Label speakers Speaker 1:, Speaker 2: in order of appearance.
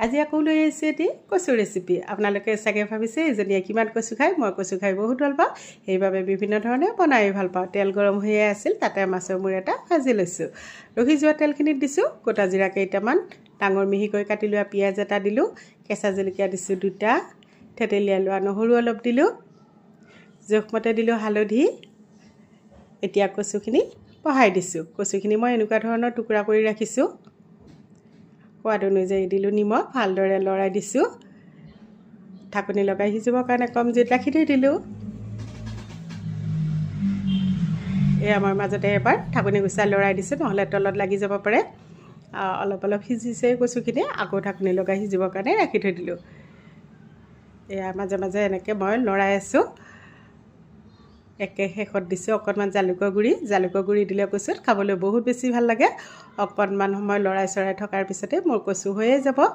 Speaker 1: আজি আকৌ লৈ আহিছোঁ এটি কচু ৰেচিপি। আপোনালোকে চাগে ভাবিছে এইজনীয়ে কিমান কচু খায়। মই কচু খাই বহুত ভাল পাওঁ, সেইবাবে বিভিন্ন ধৰণে বনাই ভাল পাওঁ। তেল গৰম হৈয়ে আছিল, তাতে মাছৰ মূৰ এটা ভাজি লৈছোঁ। ৰহি যোৱা তেলখিনিত দিছোঁ গোটা জিৰা কেইটামান, ডাঙৰ মিহিকৈ কাটি লোৱা পিঁয়াজ এটা দিলোঁ, কেঁচা জলকীয়া দিছোঁ 2টা, থেতেলিয়াই লোৱা নহৰু অলপ দিলোঁ, জোখমতে দিলোঁ হালধি। এতিয়া কচুখিনি বহাই দিছোঁ। কচুখিনি মই এনেকুৱা ধৰণৰ টুকুৰা কৰি ৰাখিছোঁ। সোৱাদ অনুযায়ী দিলোঁ নিমখ, ভালদৰে লৰাই দিছোঁ। ঢাকনি লগাই সিজিবৰ কাৰণে কম জুইত ৰাখি থৈ দিলোঁ। আমাৰ মাজতে এবাৰ ঢাকনি গুচাই লৰাই দিছোঁ, নহ'লে তলত লাগি যাব পাৰে। অলপ অলপ সিজিছে কচুখিনি, আকৌ ঢাকনি লগাই সিজিবৰ কাৰণে ৰাখি থৈ দিলোঁ। মাজে মাজে এনেকৈ মই লৰাই আছোঁ। একে শেষত দিছোঁ অকণমান জালুকৰ গুড়ি। জালুকৰ গুড়ি দিলে কচুত খাবলৈ বহুত বেছি ভাল লাগে। অকণমান সময় লৰাই চৰাই থকাৰ পিছতে মোৰ কচু হৈয়ে যাব।